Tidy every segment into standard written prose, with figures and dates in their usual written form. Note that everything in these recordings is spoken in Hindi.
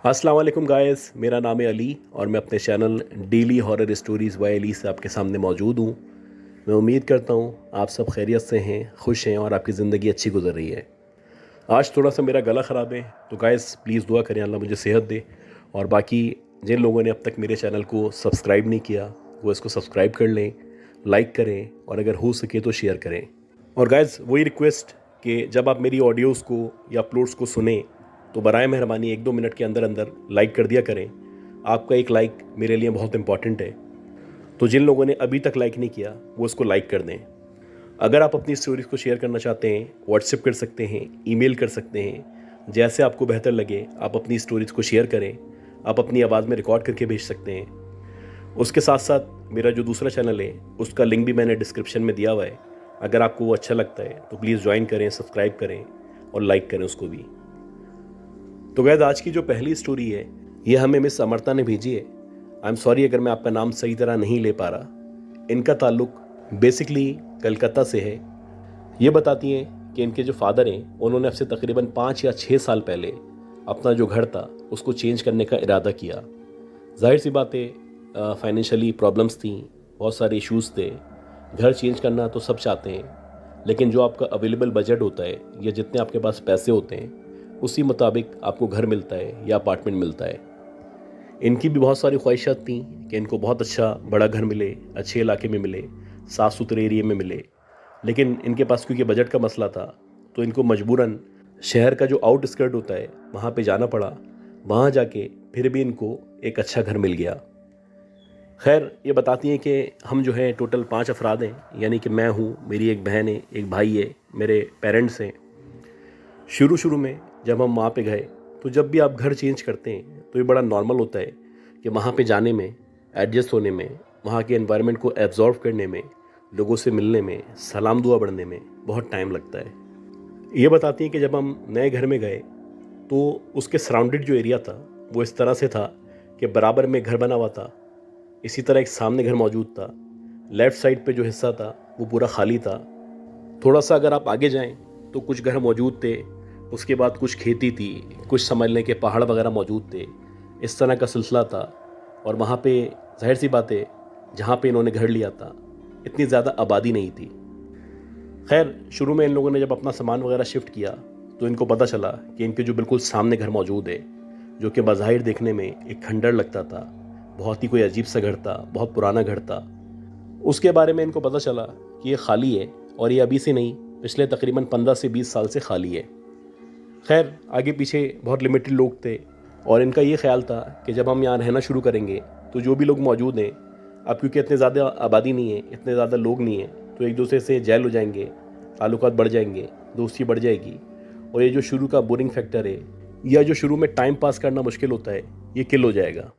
अस्सलाम वालेकुम गाइस, मेरा नाम है अली और मैं अपने channel daily horror stories by Ali से आपके सामने मौजूद हूँ। मैं उम्मीद करता हूँ आप सब खैरियत से हैं, खुश हैं और आपकी ज़िंदगी अच्छी गुजर रही है। आज थोड़ा सा मेरा गला ख़राब है, तो गाइस प्लीज़ दुआ करें अल्लाह मुझे सेहत दे। और बाकी जिन लोगों ने अब तक मेरे चैनल को सब्सक्राइब नहीं किया वो इसको सब्सक्राइब कर लें, लाइक करें और अगर हो सके तो शेयर करें। और गाइस वही रिक्वेस्ट कि जब आप मेरी ऑडियोज़ को या अपलोड्स को सुने तो बराए मेहरबानी 1-2 मिनट के अंदर अंदर लाइक कर दिया करें। आपका एक लाइक मेरे लिए बहुत इंपॉर्टेंट है, तो जिन लोगों ने अभी तक लाइक नहीं किया वो इसको लाइक कर दें। अगर आप अपनी स्टोरीज़ को शेयर करना चाहते हैं व्हाट्सएप कर सकते हैं, ईमेल कर सकते हैं, जैसे आपको बेहतर लगे आप अपनी स्टोरीज़ को शेयर करें। आप अपनी आवाज़ में रिकॉर्ड करके भेज सकते हैं। उसके साथ साथ मेरा जो दूसरा चैनल है उसका लिंक भी मैंने डिस्क्रिप्शन में दिया हुआ है। अगर आपको वो अच्छा लगता है तो प्लीज़ ज्वाइन करें, सब्सक्राइब करें और लाइक करें उसको भी। तो गैस आज की जो पहली स्टोरी है ये हमें मिस अमृता ने भेजी है। आई एम सॉरी अगर मैं आपका नाम सही तरह नहीं ले पा रहा। इनका ताल्लुक बेसिकली कलकत्ता से है। ये बताती हैं कि इनके जो फादर हैं उन्होंने अब से तकरीबन 5 या 6 साल पहले अपना जो घर था उसको चेंज करने का इरादा किया। जाहिर सी बात है फाइनेंशियली प्रॉब्लम्स थी, बहुत सारे इश्यूज़ थे। घर चेंज करना तो सब चाहते हैं, लेकिन जो आपका अवेलेबल बजट होता है या जितने आपके पास पैसे होते हैं उसी मुताबिक आपको घर मिलता है या अपार्टमेंट मिलता है। इनकी भी बहुत सारी ख्वाहिशात थी कि इनको बहुत अच्छा बड़ा घर मिले, अच्छे इलाके में मिले, साफ़ सुथरे एरिए में मिले, लेकिन इनके पास क्योंकि बजट का मसला था तो इनको मजबूरन शहर का जो आउटस्कर्ट होता है वहाँ पे जाना पड़ा। वहाँ जाके फिर भी इनको एक अच्छा घर मिल गया। खैर ये बताती हैं कि हम जो हैं टोटल 5 अफराद हैं, यानी कि मैं हूँ, मेरी एक बहन है, एक भाई है, मेरे पेरेंट्स हैं। शुरू शुरू में जब हम वहाँ पे गए तो जब भी आप घर चेंज करते हैं तो ये बड़ा नॉर्मल होता है कि वहाँ पे जाने में, एडजस्ट होने में, वहाँ के एनवायरनमेंट को एब्जॉर्व करने में, लोगों से मिलने में, सलाम दुआ बढ़ने में बहुत टाइम लगता है। ये बताती हैं कि जब हम नए घर में गए तो उसके सराउंडेड जो एरिया था वो इस तरह से था कि बराबर में घर बना हुआ था, इसी तरह एक सामने घर मौजूद था। लेफ़्ट साइड पे जो हिस्सा था वो पूरा खाली था। थोड़ा सा अगर आप आगे जाएं तो कुछ घर मौजूद थे, उसके बाद कुछ खेती थी, कुछ समझ लें कि पहाड़ वगैरह मौजूद थे। इस तरह का सिलसिला था। और वहाँ पे ज़ाहिर सी बात है जहाँ पे इन्होंने घर लिया था इतनी ज़्यादा आबादी नहीं थी। खैर शुरू में इन लोगों ने जब अपना सामान वगैरह शिफ्ट किया तो इनको पता चला कि इनके जो बिल्कुल सामने घर मौजूद है, जो कि बज़ाहिर देखने में एक खंडर लगता था, बहुत ही कोई अजीब सा घर था, बहुत पुराना घर था, उसके बारे में इनको पता चला कि ये खाली है और ये अभी से नहीं, पिछले तकरीबन 15 से 20 साल से खाली है। खैर आगे पीछे बहुत लिमिटेड लोग थे और इनका ये ख्याल था कि जब हम यहाँ रहना शुरू करेंगे तो जो भी लोग मौजूद हैं, अब क्योंकि इतने ज़्यादा आबादी नहीं है, इतने ज़्यादा लोग नहीं हैं, तो एक दूसरे से जैल हो जाएंगे, ताल्लुकात बढ़ जाएंगे, दोस्ती बढ़ जाएगी और ये जो शुरू का बोरिंग फैक्टर है या जो शुरू में टाइम पास करना मुश्किल होता है ये किल हो जाएगा।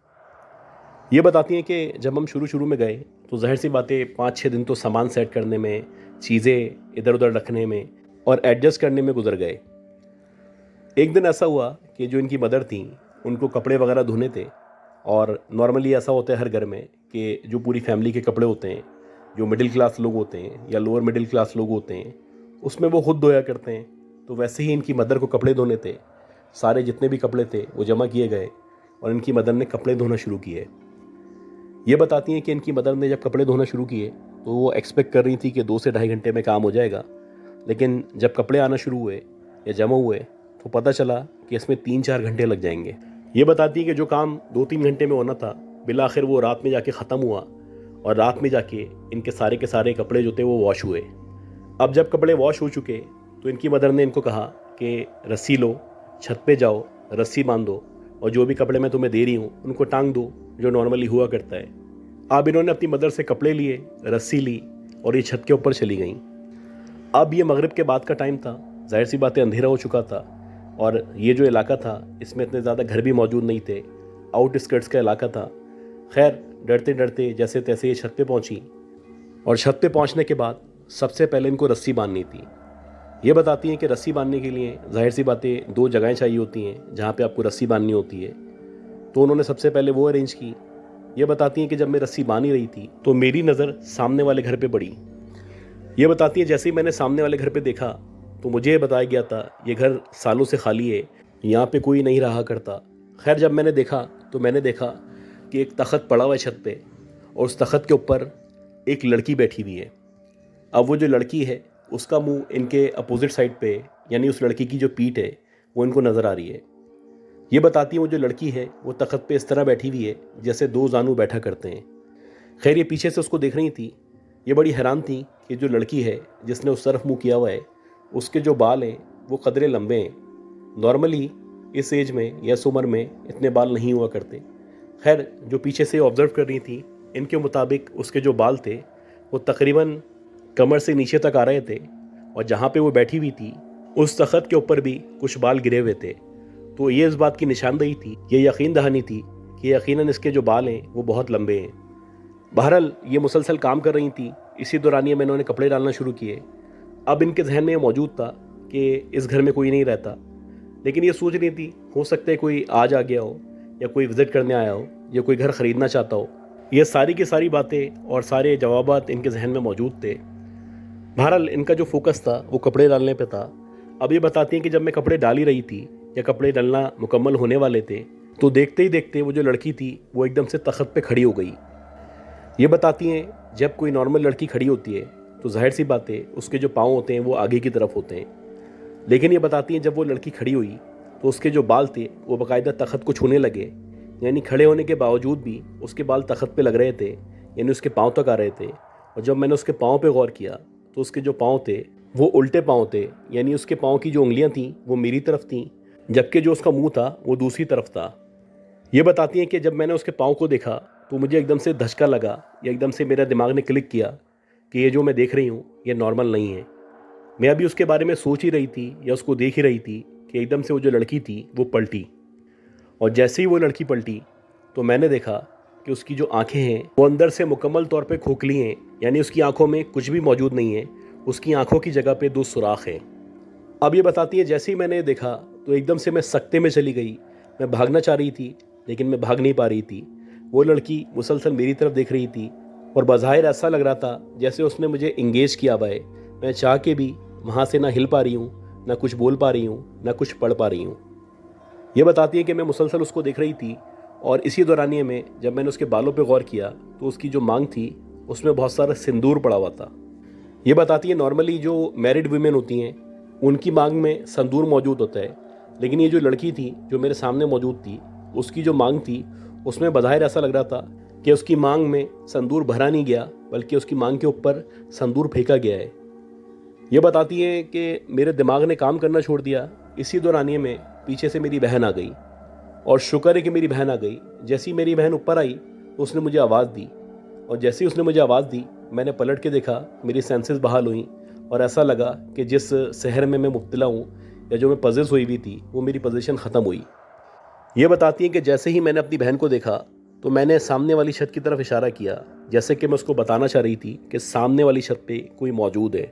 ये बताती हैं कि जब हम शुरू में गए तो ज़ाहिर सी बातें 5-6 दिन तो सामान सेट करने में, चीज़ें इधर उधर रखने में और एडजस्ट करने में गुजर गए। एक दिन ऐसा हुआ कि जो इनकी मदर थी उनको कपड़े वगैरह धोने थे। और नॉर्मली ऐसा होता है हर घर में कि जो पूरी फैमिली के कपड़े होते हैं, जो मिडिल क्लास लोग होते हैं या लोअर मिडिल क्लास लोग होते हैं, उसमें वो खुद धोया करते हैं। तो वैसे ही इनकी मदर को कपड़े धोने थे। सारे जितने भी कपड़े थे वो जमा किए गए और इनकी मदर ने कपड़े धोना शुरू किए। ये बताती हैं कि इनकी मदर ने जब कपड़े धोना शुरू किए तो वो एक्सपेक्ट कर रही थी कि 2 से ढाई घंटे में काम हो जाएगा, लेकिन जब कपड़े आना शुरू हुए या जमा हुए तो पता चला कि इसमें 3-4 घंटे लग जाएंगे। ये बताती है कि जो काम 2-3 घंटे में होना था बिल आखिर वो रात में जाके ख़त्म हुआ और रात में जाके इनके सारे के सारे कपड़े जो थे वो वॉश हुए। अब जब कपड़े वॉश हो चुके तो इनकी मदर ने इनको कहा कि रस्सी लो, छत पे जाओ, रस्सी बांधो और जो भी कपड़े मैं तुम्हें दे रही हूँ उनको टांग दो, जो नॉर्मली हुआ करता है। अब इन्होंने अपनी मदर से कपड़े लिए, रस्सी ली और ये छत के ऊपर चली गईं। अब ये मगरिब के बाद का टाइम था, जाहिर सी बातें अंधेरा हो चुका था और ये जो इलाका था इसमें इतने ज़्यादा घर भी मौजूद नहीं थे, आउटस्कर्ट्स का इलाका था। खैर डरते डरते जैसे तैसे ये छत पे पहुंची और छत पे पहुंचने के बाद सबसे पहले इनको रस्सी बांधनी थी। ये बताती हैं कि रस्सी बांधने के लिए जाहिर सी बातें 2 जगहें चाहिए होती हैं जहाँ पे आपको रस्सी बांधनी होती है, तो उन्होंने सबसे पहले वो अरेंज की। ये बताती हैं कि जब मैं रस्सी बांध ही रही थी तो मेरी नज़र सामने वाले घर पे पड़ी। ये बताती है जैसे ही मैंने सामने वाले घर पे देखा तो मुझे ये बताया गया था ये घर सालों से खाली है, यहाँ पे कोई नहीं रहा करता। खैर जब मैंने देखा तो मैंने देखा कि एक तख़त पड़ा हुआ है छत पे और उस तख़त के ऊपर एक लड़की बैठी हुई है। अब वो जो लड़की है उसका मुंह इनके अपोजिट साइड पे, यानी उस लड़की की जो पीठ है वो इनको नज़र आ रही है। ये बताती है वो जो लड़की है वो तख़त पे इस तरह बैठी हुई है जैसे दो जानू बैठा करते हैं। खैर ये पीछे से उसको देख रही थी। ये बड़ी हैरान थी कि जो लड़की है जिसने उस तरफ मुंह किया हुआ है उसके जो बाल हैं वो कदरे लंबे हैं। नॉर्मली इस एज में या इस उम्र में इतने बाल नहीं हुआ करते। खैर जो पीछे से ऑब्ज़र्व कर रही थी, इनके मुताबिक उसके जो बाल थे वो तकरीबन कमर से नीचे तक आ रहे थे और जहाँ पे वो बैठी हुई थी उस तख़त के ऊपर भी कुछ बाल गिरे हुए थे। तो ये इस बात की निशानदेही थी, ये यकीन दहानी थी कि यकीनन इसके जो बाल हैं वो बहुत लंबे हैं। बहरहाल ये मुसलसल काम कर रही थी। इसी दौरानिए में इन्होंने कपड़े डालना शुरू किए। अब इनके जहन में ये मौजूद था कि इस घर में कोई नहीं रहता, लेकिन ये सोच रही थी हो सकता है कोई आज आ गया हो या कोई विज़िट करने आया हो या कोई घर ख़रीदना चाहता हो। ये सारी की सारी बातें और सारे जवाबात इनके जहन में मौजूद थे। बहरहाल इनका जो फोकस था वो कपड़े डालने पे था। अब ये बताती हैं कि जब मैं कपड़े डाल ही रही थी या कपड़े डालना मुकम्मल होने वाले थे तो देखते ही देखते वो जो लड़की थी वो एकदम से तख़त पे खड़ी हो गई। ये बताती हैं जब कोई नॉर्मल लड़की खड़ी होती है तो जाहिर सी बात है उसके जो पाँव होते हैं वो आगे की तरफ होते हैं, लेकिन ये बताती हैं जब वो लड़की खड़ी हुई तो उसके जो बाल थे वो बाकायदा तख़त को छूने लगे। यानी खड़े होने के बावजूद भी उसके बाल तख़त पे लग रहे थे, यानी उसके पाँव तक आ रहे थे। और जब मैंने उसके पाँव पे गौर किया तो उसके जो पाँव थे वो उल्टे पाँव थे, यानी उसके पाँव की जो उंगलियां थीं वो मेरी तरफ थीं, जबकि जो उसका मुंह था वो दूसरी तरफ था। ये बताती हैं कि जब मैंने उसके पाँव को देखा तो मुझे एकदम से धचका लगा या एकदम से मेरा दिमाग ने क्लिक किया कि ये जो मैं देख रही हूँ ये नॉर्मल नहीं है। मैं अभी उसके बारे में सोच ही रही थी या उसको देख ही रही थी कि एकदम से वो जो लड़की थी वो पलटी। और जैसे ही वो लड़की पलटी तो मैंने देखा कि उसकी जो आंखें हैं वो अंदर से मुकम्मल तौर पे खोखली हैं, यानी उसकी आंखों में कुछ भी मौजूद नहीं है। उसकी आंखों की जगह पे दो सुराख हैं। अब ये बताती है जैसे ही मैंने देखा तो एकदम से मैं सकते में चली गई। मैं भागना चाह रही थी लेकिन मैं भाग नहीं पा रही थी। वो लड़की मुसलसल मेरी तरफ देख रही थी और बज़ाहिर ऐसा लग रहा था जैसे उसने मुझे इंगेज किया हुआ है। मैं चाह के भी वहाँ से ना हिल पा रही हूँ, ना कुछ बोल पा रही हूँ, ना कुछ पढ़ पा रही हूँ। ये बताती है कि मैं मुसलसल उसको देख रही थी और इसी दौरानिए में जब मैंने उसके बालों पे गौर किया तो उसकी जो मांग थी उसमें बहुत सारा सिंदूर पड़ा हुआ था। ये बताती है नॉर्मली जो मैरिड वुमेन होती हैं उनकी मांग में संदूर मौजूद होता है, लेकिन ये जो लड़की थी जो मेरे सामने मौजूद थी उसकी जो मांग थी उसमें बज़ाहिर ऐसा लग रहा था कि उसकी मांग में संदूर भरा नहीं गया बल्कि उसकी मांग के ऊपर संदूर फेंका गया है। ये बताती है कि मेरे दिमाग ने काम करना छोड़ दिया। इसी दौरानिए में पीछे से मेरी बहन आ गई और शुक्र है कि मेरी बहन आ गई। जैसी मेरी बहन ऊपर आई तो उसने मुझे आवाज़ दी और जैसे ही उसने मुझे आवाज़ दी मैंने पलट के देखा, मेरी सेंसेस बहाल हुई और ऐसा लगा कि जिस शहर में मैं मुब्तला हूँ या जो मैं पजेस हुई हुई थी वो मेरी पोजीशन ख़त्म हुई। ये बताती हैं कि जैसे ही मैंने अपनी बहन को देखा तो मैंने सामने वाली छत की तरफ इशारा किया, जैसे कि मैं उसको बताना चाह रही थी कि सामने वाली छत पे कोई मौजूद है।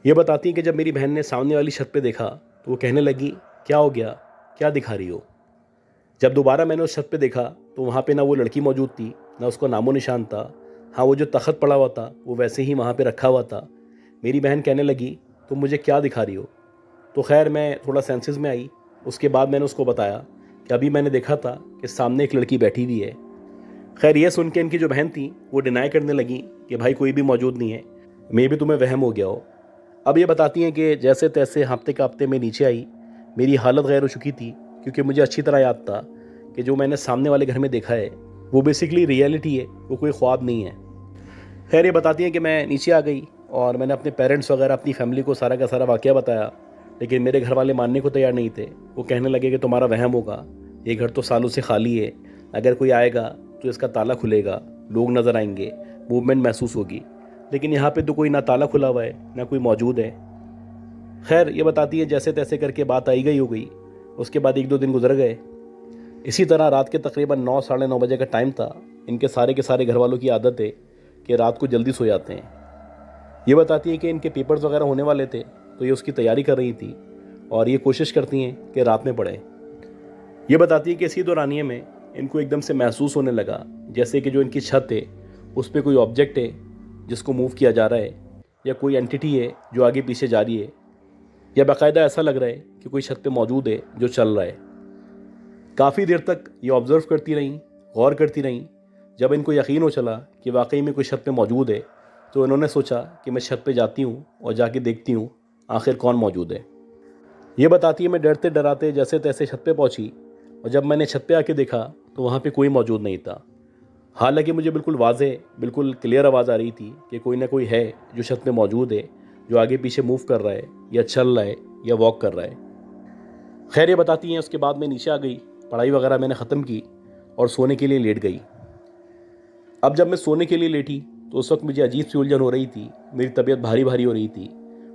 ये बताती हैं कि जब मेरी बहन ने सामने वाली छत पे देखा तो वो कहने लगी, क्या हो गया, क्या दिखा रही हो। जब दोबारा मैंने उस छत पे देखा तो वहाँ पे ना वो लड़की मौजूद थी, ना उसका नामो निशान था। हाँ, वो जो तख़त पड़ा हुआ था वो वैसे ही वहाँ पे रखा हुआ था। मेरी बहन कहने लगी, तुम मुझे क्या दिखा रही हो। तो खैर मैं थोड़ा सेंसेस में आई। उसके बाद मैंने उसको बताया कि अभी मैंने देखा था कि सामने एक लड़की बैठी हुई है। खैर ये सुन के इनकी जो बहन थी वो डिनाई करने लगी कि भाई कोई भी मौजूद नहीं है, मे भी तुम्हें वहम हो गया हो। अब ये बताती हैं कि जैसे तैसे हफ्ते का हफ्ते में नीचे आई। मेरी हालत गैर हो चुकी थी क्योंकि मुझे अच्छी तरह याद था कि जो मैंने सामने वाले घर में देखा है वो बेसिकली रियलिटी है, वो कोई ख्वाब नहीं है। खैर ये बताती हैं कि मैं नीचे आ गई और मैंने अपने पेरेंट्स वगैरह अपनी फैमिली को सारा का सारा वाक़या बताया, लेकिन मेरे घर वाले मानने को तैयार नहीं थे। वो कहने लगे कि तुम्हारा वहम होगा, ये घर तो सालों से खाली है, अगर कोई आएगा तो इसका ताला खुलेगा, लोग नज़र आएंगे, मूवमेंट महसूस होगी, लेकिन यहाँ पे तो कोई ना ताला खुला हुआ है ना कोई मौजूद है। खैर ये बताती है जैसे तैसे करके बात आई गई हो गई। उसके बाद 1-2 दिन गुजर गए। इसी तरह रात के तकरीबन 9 साढ़े 9 बजे का टाइम था। इनके सारे के सारे घर वालों की आदत है कि रात को जल्दी सो जाते हैं। ये बताती है कि इनके पेपर्स वगैरह होने वाले थे तो ये उसकी तैयारी कर रही थी और ये कोशिश करती हैं कि रात में पढ़ें। ये बताती है कि इसी दौरानिए में इनको एकदम से महसूस होने लगा जैसे कि जो इनकी छत है उस पर कोई ऑब्जेक्ट है जिसको मूव किया जा रहा है, या कोई एंटिटी है जो आगे पीछे जा रही है, या बाकायदा ऐसा लग रहा है कि कोई छत पे मौजूद है जो चल रहा है। काफ़ी देर तक ये ऑब्ज़र्व करती रहीं, गौर करती रहीं। जब इनको यकीन हो चला कि वाकई में कोई छत पे मौजूद है, तो इन्होंने सोचा कि मैं छत पे जाती हूँ और जाके देखती हूँ आखिर कौन मौजूद है। ये बताती है, मैं डरते डराते जैसे तैसे छत पे पहुँची और जब मैंने छत पे आके देखा तो वहाँ पे कोई मौजूद नहीं था। हालांकि मुझे बिल्कुल वाज़ेह, बिल्कुल क्लियर आवाज़ आ रही थी कि कोई ना कोई है जो छत पे मौजूद है, जो आगे पीछे मूव कर रहा है या चल रहा है या वॉक कर रहा है। खैर, ये बताती हैं, उसके बाद मैं नीचे आ गई, पढ़ाई वगैरह मैंने ख़त्म की और सोने के लिए लेट गई। अब जब मैं सोने के लिए लेटी तो उस वक्त मुझे अजीब सी उलझन हो रही थी, मेरी तबीयत भारी भारी हो रही थी,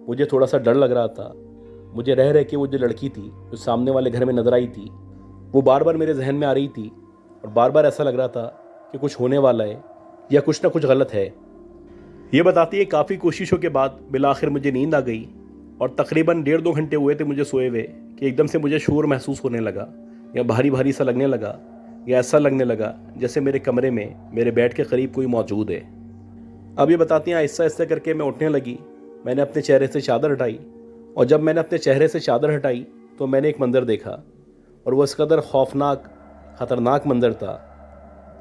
मुझे थोड़ा सा डर लग रहा था। मुझे रह रह के वो जो लड़की थी जो सामने वाले घर में नज़र आई थी, वो बार बार मेरे जहन में आ रही थी और बार बार ऐसा लग रहा था कि कुछ होने वाला है या कुछ ना कुछ गलत है। ये बताती है, काफ़ी कोशिशों के बाद बिलाखिर मुझे नींद आ गई और तकरीबन 1.5-2 घंटे हुए थे मुझे सोए हुए कि एकदम से मुझे शोर महसूस होने लगा या भारी भारी सा लगने लगा या ऐसा लगने लगा जैसे मेरे कमरे में मेरे बेड के करीब कोई मौजूद है। अब ये बताती हैं, आहिस्ता आहिस्ता करके मैं उठने लगी। मैंने अपने चेहरे से चादर हटाई और जब मैंने अपने चेहरे से चादर हटाई तो मैंने एक मंज़र देखा और वह इस कदर खौफनाक, ख़तरनाक मंज़र था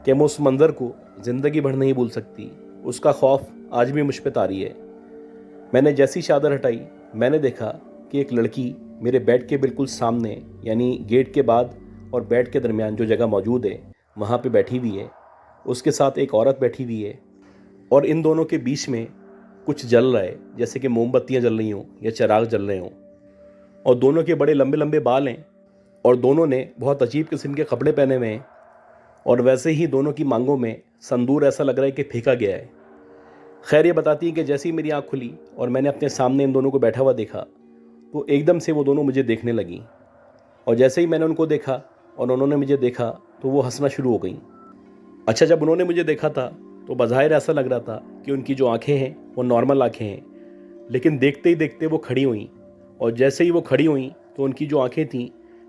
कि मैं उस मंज़र को ज़िंदगी भर नहीं भूल सकती। उसका खौफ आज भी मुझ पे तारी है। मैंने जैसी चादर हटाई, मैंने देखा कि एक लड़की मेरे बेड के बिल्कुल सामने, यानी गेट के बाद और बेड के दरमियान जो जगह मौजूद है, वहाँ पे बैठी हुई है। उसके साथ एक औरत बैठी हुई है और इन दोनों के बीच में कुछ जल रहा है, जैसे कि मोमबत्तियाँ जल रही हों या चिराग जल रहे हों। और दोनों के बड़े लंबे लंबे बाल हैं और दोनों ने बहुत अजीब किस्म के कपड़े पहने हुए हैं और वैसे ही दोनों की मांगों में संदूर ऐसा लग रहा है कि फेंका गया है। खैर, ये बताती है कि जैसे ही मेरी आँख खुली और मैंने अपने सामने इन दोनों को बैठा हुआ देखा तो एकदम से वो दोनों मुझे देखने लगी और जैसे ही मैंने उनको देखा और उन्होंने मुझे देखा तो वो हंसना शुरू हो गई। अच्छा, जब उन्होंने मुझे देखा था तो बज़ाहिर ऐसा लग रहा था कि उनकी जो आंखें हैं वो नॉर्मल आंखें हैं, लेकिन देखते ही देखते वो खड़ी हुई और जैसे ही वो खड़ी हुई तो उनकी जो आंखें थीं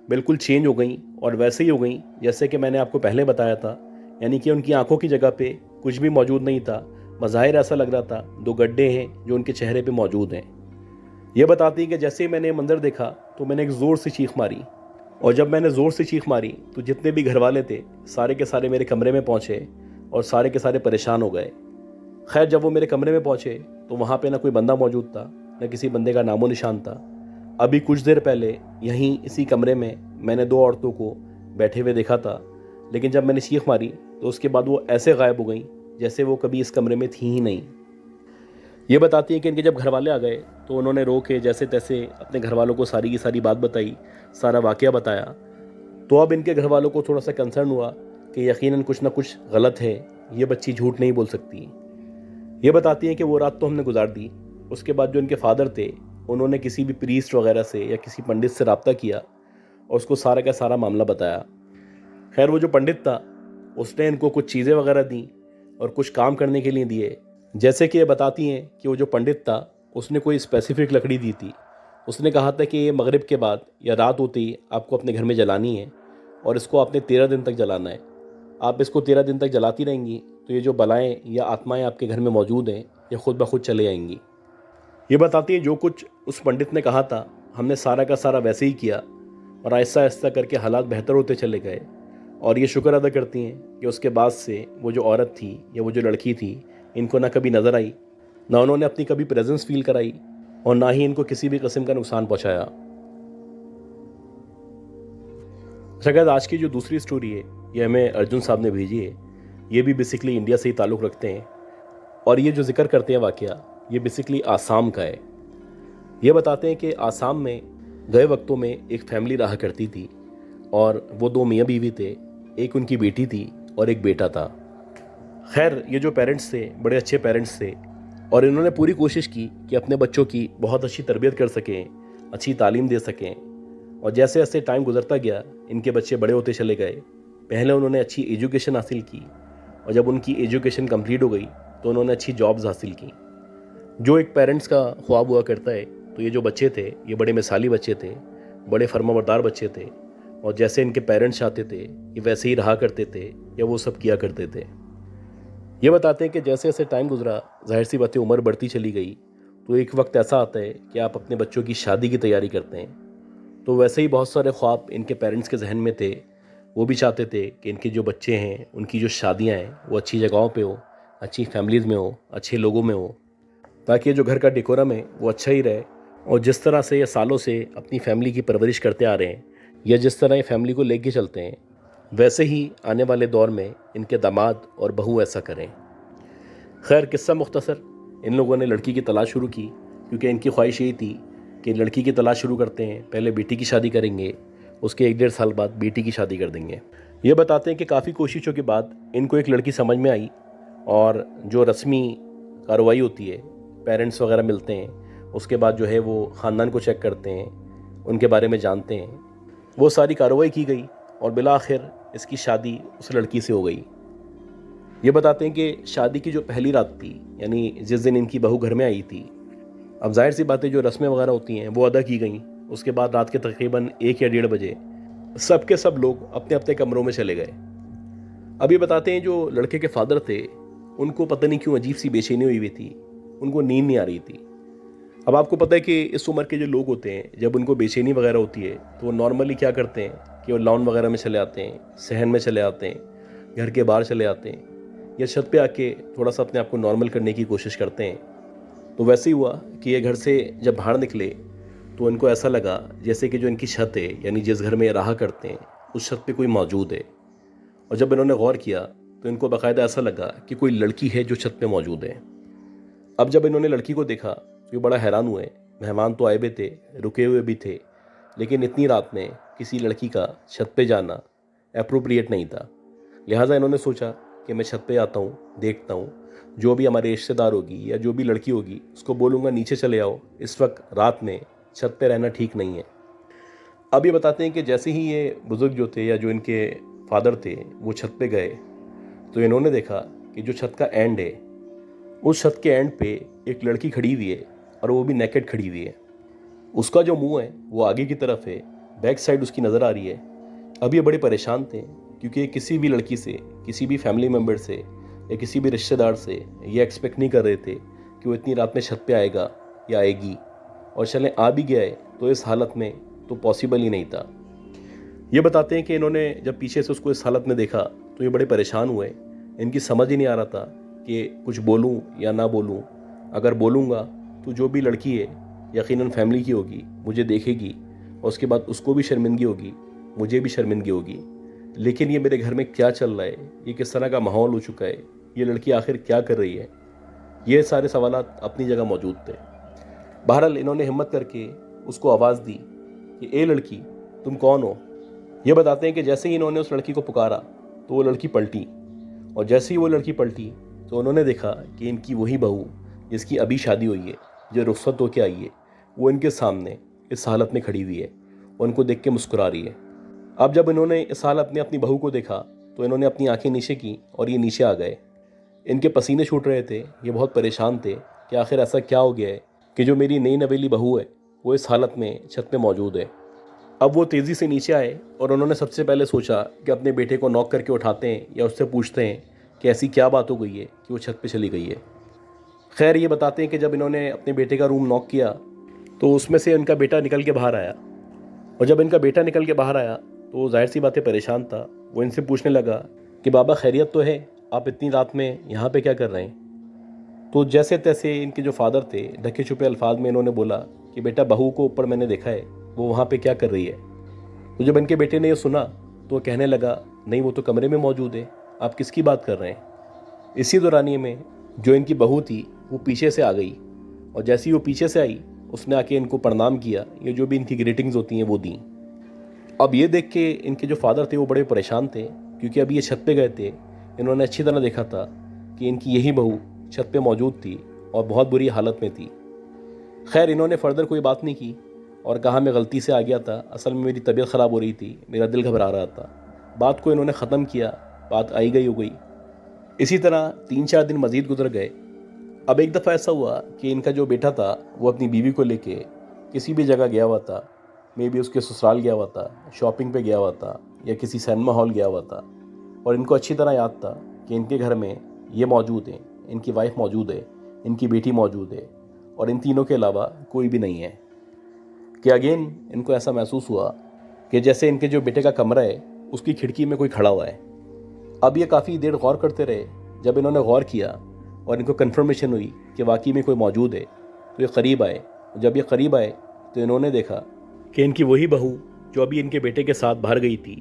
बिल्कुल चेंज हो गई और वैसे ही हो गई जैसे कि मैंने आपको पहले बताया था, यानी कि उनकी आंखों की जगह पे कुछ भी मौजूद नहीं था। बज़ाहिर ऐसा लग रहा था 2 गड्ढे हैं जो उनके चेहरे पे मौजूद हैं। ये बताती है कि जैसे ही मैंने ये मंज़र देखा तो मैंने एक ज़ोर से चीख मारी और जब मैंने ज़ोर से चीख मारी तो जितने भी घर वाले थे सारे के सारे मेरे कमरे में पहुँचे और सारे के सारे परेशान हो गए। खैर, जब वो मेरे कमरे में पहुँचे तो वहाँ पे ना कोई बंदा मौजूद था, न किसी बंदे का नामो निशान था। अभी कुछ देर पहले यहीं इसी कमरे में मैंने 2 औरतों को बैठे हुए देखा था, लेकिन जब मैंने चीख मारी तो उसके बाद वो ऐसे गायब हो गई जैसे वो कभी इस कमरे में थी ही नहीं। ये बताती है कि इनके जब घर वाले आ गए तो उन्होंने रो के जैसे तैसे अपने घर वालों को सारी की सारी बात बताई, सारा वाक़या बताया। तो अब इनके घर वालों को थोड़ा सा कंसर्न हुआ कि यकीनन कुछ ना कुछ गलत है, ये बच्ची झूठ नहीं बोल सकती। ये बताती हैं कि वो रात तो हमने गुजार दी। उसके बाद जो इनके फादर थे उन्होंने किसी भी प्रीस्ट वगैरह से या किसी पंडित से रब्ता किया और उसको सारा का सारा मामला बताया। खैर, वो जो पंडित था उसने इनको कुछ चीज़ें वगैरह दी और कुछ काम करने के लिए दिए। जैसे कि ये बताती हैं कि वो जो पंडित था उसने कोई स्पेसिफिक लकड़ी दी थी। उसने कहा था कि ये मगरिब के बाद या रात होते ही आपको अपने घर में जलानी है और इसको आपने 13 दिन तक जलाना है। आप इसको 13 दिन तक जलाती रहेंगी तो ये जो बलाएँ या आत्माएँ आपके घर में मौजूद हैं ये खुद ब खुद चले आएंगी। ये बताती है जो कुछ उस पंडित ने कहा था हमने सारा का सारा वैसे ही किया और आहिस्ता आहिस्ता करके हालात बेहतर होते चले गए। और ये शुक्र अदा करती हैं कि उसके बाद से वो जो औरत थी या वो जो लड़की थी इनको ना कभी नज़र आई, ना उन्होंने अपनी कभी प्रेजेंस फील कराई और ना ही इनको किसी भी किस्म का नुकसान पहुंचाया। शायद आज की जो दूसरी स्टोरी है ये हमें अर्जुन साहब ने भेजी है। ये भी बेसिकली इंडिया से ही ताल्लुक़ रखते हैं और ये जो जिक्र करते हैं वाक़या ये बेसिकली आसाम का है। ये बताते हैं कि आसाम में गए वक्तों में एक फैमिली रहा करती थी और वो 2 मियाँ बीवी थे, एक उनकी बेटी थी और एक बेटा था। खैर, ये जो पेरेंट्स थे बड़े अच्छे पेरेंट्स थे और इन्होंने पूरी कोशिश की कि अपने बच्चों की बहुत अच्छी तरबियत कर सकें, अच्छी तालीम दे सकें। और जैसे जैसे टाइम गुजरता गया इनके बच्चे बड़े होते चले गए। पहले उन्होंने अच्छी एजुकेशन हासिल की और जब उनकी एजुकेशन कंप्लीट हो गई तो उन्होंने अच्छी जॉब्स हासिल की। जो एक पेरेंट्स का ख्वाब हुआ करता है, तो ये जो बच्चे थे ये बड़े मिसाली बच्चे थे, बड़े फर्माबरदार बच्चे थे और जैसे इनके पेरेंट्स चाहते थे ये वैसे ही रहा करते थे या वो सब किया करते थे। ये बताते हैं कि जैसे जैसे टाइम गुजरा, जाहिर सी बातें उम्र बढ़ती चली गई, तो एक वक्त ऐसा आता है कि आप अपने बच्चों की शादी की तैयारी करते हैं। तो वैसे ही बहुत सारे ख्वाब इनके पेरेंट्स के जहन में थे, वो भी चाहते थे कि इनके जो बच्चे हैं उनकी जो शादियां हैं वो अच्छी जगहों पे हो, अच्छी फैमिलीज़ में हो, अच्छे लोगों में हो, ताकि जो घर का डेकोरम है वो अच्छा ही रहे। और जिस तरह से ये सालों से अपनी फैमिली की परवरिश करते आ रहे हैं या जिस तरह ये फैमिली को लेके चलते हैं, वैसे ही आने वाले दौर में इनके दामाद और बहू ऐसा करें। खैर, किस्सा मुख्तसर, इन लोगों ने लड़की की तलाश शुरू की क्योंकि इनकी ख्वाहिश यही थी कि लड़की की तलाश शुरू करते हैं, पहले बेटी की शादी करेंगे, उसके 1-1.5 साल बाद बेटी की शादी कर देंगे। ये बताते हैं कि काफ़ी कोशिशों के बाद इनको एक लड़की समझ में आई और जो रस्मी कार्रवाई होती है, पेरेंट्स वगैरह मिलते हैं, उसके बाद जो है वो ख़ानदान को चेक करते हैं, उनके बारे में जानते हैं, वो सारी कार्रवाई की गई और बिला आखिर इसकी शादी उस लड़की से हो गई। ये बताते हैं कि शादी की जो पहली रात थी, यानी जिस दिन इनकी बहू घर में आई थी, अब जाहिर सी बातें जो रस्में वगैरह होती हैं वो अदा की गई। उसके बाद रात के तकरीबन 1 या 1:30 बजे सब के सब लोग अपने अपने कमरों में चले गए। अब ये बताते हैं जो लड़के के फादर थे, उनको पता नहीं क्यों अजीब सी बेचैनी हुई हुई थी, उनको नींद नहीं आ रही थी। अब आपको पता है कि इस उम्र के जो लोग होते हैं, जब उनको बेचैनी वगैरह होती है तो वो नॉर्मली क्या करते हैं कि वो लॉन वगैरह में चले आते हैं, सहन में चले आते हैं, घर के बाहर चले आते हैं या छत पे आके थोड़ा सा अपने आप को नॉर्मल करने की कोशिश करते हैं। तो वैसे ही हुआ कि ये घर से जब बाहर निकले तो इनको ऐसा लगा जैसे कि जो इनकी छत है, यानी जिस घर में ये रहा करते हैं, उस छत पे कोई मौजूद है। और जब इन्होंने गौर किया तो इनको बाकायदा ऐसा लगा कि कोई लड़की है जो छत पे मौजूद है। अब जब इन्होंने लड़की को देखा तो ये बड़ा हैरान हुए। मेहमान तो आए भी थे, रुके हुए भी थे, लेकिन इतनी रात में किसी लड़की का छत पे जाना एप्रोप्रिएट नहीं था। लिहाजा इन्होंने सोचा कि मैं छत पे आता हूँ, देखता हूँ, जो भी हमारे रिश्तेदार होगी या जो भी लड़की होगी उसको बोलूँगा नीचे चले आओ, इस वक्त रात में छत पे रहना ठीक नहीं है। अब ये बताते हैं कि जैसे ही ये बुज़ुर्ग जो थे या जो इनके फादर थे वो छत पे गए तो इन्होंने देखा कि जो छत का एंड है, उस छत के एंड पे एक लड़की खड़ी हुई है और वो भी नेकेड खड़ी हुई है। उसका जो मुंह है वो आगे की तरफ है, बैक साइड उसकी नज़र आ रही है। अब ये बड़े परेशान थे क्योंकि किसी भी लड़की से, किसी भी फैमिली मेम्बर से या किसी भी रिश्तेदार से ये एक्सपेक्ट नहीं कर रहे थे कि वो इतनी रात में छत पे आएगा या आएगी, और चलें आ भी गया है तो इस हालत में तो पॉसिबल ही नहीं था। ये बताते हैं कि इन्होंने जब पीछे से उसको इस हालत में देखा तो ये बड़े परेशान हुए। इनकी समझ ही नहीं आ रहा था कि कुछ बोलूं या ना बोलूं। अगर बोलूँगा तो जो भी लड़की है यकीनन फैमिली की होगी, मुझे देखेगी और उसके बाद उसको भी शर्मिंदगी होगी, मुझे भी शर्मिंदगी होगी। लेकिन ये मेरे घर में क्या चल रहा है, ये किस तरह का माहौल हो चुका है, ये लड़की आखिर क्या कर रही है, ये सारे सवालात अपनी जगह मौजूद थे। बहरहाल इन्होंने हिम्मत करके उसको आवाज़ दी कि ए लड़की, तुम कौन हो। ये बताते हैं कि जैसे ही इन्होंने उस लड़की को पुकारा तो वो लड़की पलटी, और जैसे ही वो लड़की पलटी तो उन्होंने देखा कि इनकी वही बहू जिसकी अभी शादी हुई है, जो रुखसत होकर आई है, वो इनके सामने इस हालत में खड़ी हुई है और उनको देख के मुस्कुरा रही है। अब जब इन्होंने इस हालत में अपनी बहू को देखा तो इन्होंने अपनी आंखें नीचे की और ये नीचे आ गए। इनके पसीने छूट रहे थे, ये बहुत परेशान थे कि आखिर ऐसा क्या हो गया है कि जो मेरी नई नवेली बहू है वो इस हालत में छत पे मौजूद है। अब वो तेज़ी से नीचे आए और उन्होंने सबसे पहले सोचा कि अपने बेटे को नॉक करके उठाते हैं या उससे पूछते हैं कि ऐसी क्या बात हो गई है कि वो छत पे चली गई है। खैर, ये बताते हैं कि जब इन्होंने अपने बेटे का रूम नॉक किया तो उसमें से उनका बेटा निकल के बाहर आया, और जब इनका बेटा निकल के बाहर आया तो जाहिर सी बातें परेशान था। वो इनसे पूछने लगा कि बाबा खैरियत तो है, आप इतनी रात में यहाँ पे क्या कर रहे हैं। तो जैसे तैसे इनके जो फादर थे ढके छुपे अल्फाज में इन्होंने बोला कि बेटा, बहू को ऊपर मैंने देखा है, वो वहाँ पे क्या कर रही है। तो जब इनके बेटे ने ये सुना तो वो कहने लगा, नहीं वो तो कमरे में मौजूद है, आप किसकी बात कर रहे हैं। इसी दौरानिए में जो इनकी बहू थी वो पीछे से आ गई, और जैसे ही वो पीछे से आई उसने आके इनको प्रणाम किया, ये जो भी इनकी ग्रीटिंग्स होती हैं वो दी। अब ये देख के इनके जो फादर थे वो बड़े परेशान थे क्योंकि अभी ये छत पे गए थे, इन्होंने अच्छी तरह देखा था कि इनकी यही बहू छत पे मौजूद थी और बहुत बुरी हालत में थी। खैर, इन्होंने फर्दर कोई बात नहीं की और कहा मैं गलती से आ गया था, असल में मेरी तबीयत ख़राब हो रही थी, मेरा दिल घबरा रहा था। बात को इन्होंने ख़त्म किया, बात आई गई हो गई। इसी तरह 3-4 दिन मज़ीद गुजर गए। अब एक दफ़ा ऐसा हुआ कि इनका जो बेटा था वो अपनी बीवी को लेके किसी भी जगह गया हुआ था, मे बी उसके ससुराल गया हुआ था, शॉपिंग पे गया हुआ था या किसी सिनेमा हॉल गया हुआ था, और इनको अच्छी तरह याद था कि इनके घर में ये मौजूद है, इनकी वाइफ मौजूद है, इनकी बेटी मौजूद है, और इन तीनों के अलावा कोई भी नहीं है। कि अगेन इनको ऐसा महसूस हुआ कि जैसे इनके जो बेटे का कमरा है उसकी खिड़की में कोई खड़ा हुआ है। अब ये काफ़ी देर गौर करते रहे। जब इन्होंने गौर किया और इनको कन्फर्मेशन हुई कि वाकई में कोई मौजूद है तो ये करीब आए। जब ये करीब आए तो इन्होंने देखा कि इनकी वही बहू जो अभी इनके बेटे के साथ बाहर गई थी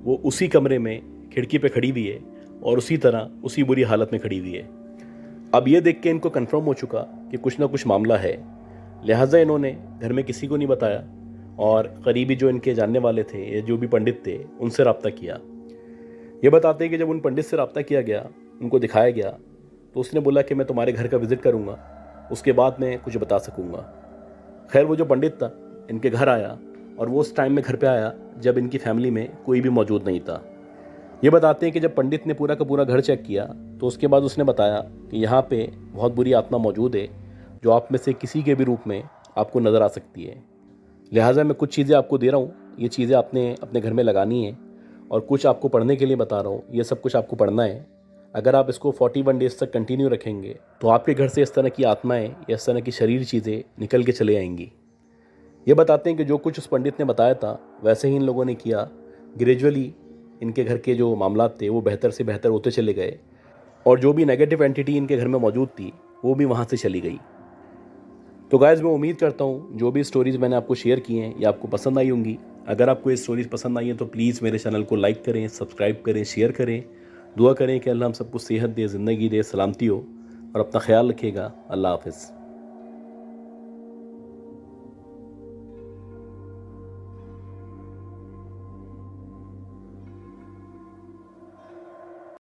वो उसी कमरे में खिड़की पे खड़ी हुई है और उसी तरह उसी बुरी हालत में खड़ी हुई है। अब ये देख के इनको कंफर्म हो चुका कि कुछ ना कुछ मामला है, लिहाजा इन्होंने घर में किसी को नहीं बताया और करीबी जो इनके जानने वाले थे या जो भी पंडित थे उनसे रब्ता किया। ये बताते हैं कि जब उन पंडित से रब्ता किया गया, उनको दिखाया गया, तो उसने बोला कि मैं तुम्हारे घर का विज़िट करूँगा, उसके बाद मैं कुछ बता सकूँगा। खैर वो जो पंडित था इनके घर आया और वो उस टाइम में घर पे आया जब इनकी फैमिली में कोई भी मौजूद नहीं था। ये बताते हैं कि जब पंडित ने पूरा का पूरा घर चेक किया तो उसके बाद उसने बताया कि यहाँ पे बहुत बुरी आत्मा मौजूद है जो आप में से किसी के भी रूप में आपको नज़र आ सकती है। लिहाजा मैं कुछ चीज़ें आपको दे रहा हूँ, ये चीज़ें आपने अपने घर में लगानी है और कुछ आपको पढ़ने के लिए बता रहा हूँ, ये सब कुछ आपको पढ़ना है। अगर आप इसको 41 डेज़ तक कंटिन्यू रखेंगे तो आपके घर से इस तरह की आत्माएँ या इस तरह की शरीर चीज़ें निकल के चले आएंगी। ये बताते हैं कि जो कुछ उस पंडित ने बताया था वैसे ही इन लोगों ने किया। ग्रेजुअली इनके घर के जो मामलात थे वो बेहतर से बेहतर होते चले गए और जो भी नेगेटिव एंटिटी इनके घर में मौजूद थी वो भी वहाँ से चली गई। तो गाइस मैं उम्मीद करता हूँ जो भी स्टोरीज़ मैंने आपको शेयर की हैं ये आपको पसंद आई होंगी। अगर आपको ये स्टोरीज़ पसंद आई हैं तो प्लीज़ मेरे चैनल को लाइक करें, सब्सक्राइब करें, शेयर करें। दुआ करें कि अल्लाह हम सबको सेहत दे, ज़िंदगी दे, सलामती हो और अपना ख्याल रखिएगा। अल्लाह हाफ़िज़।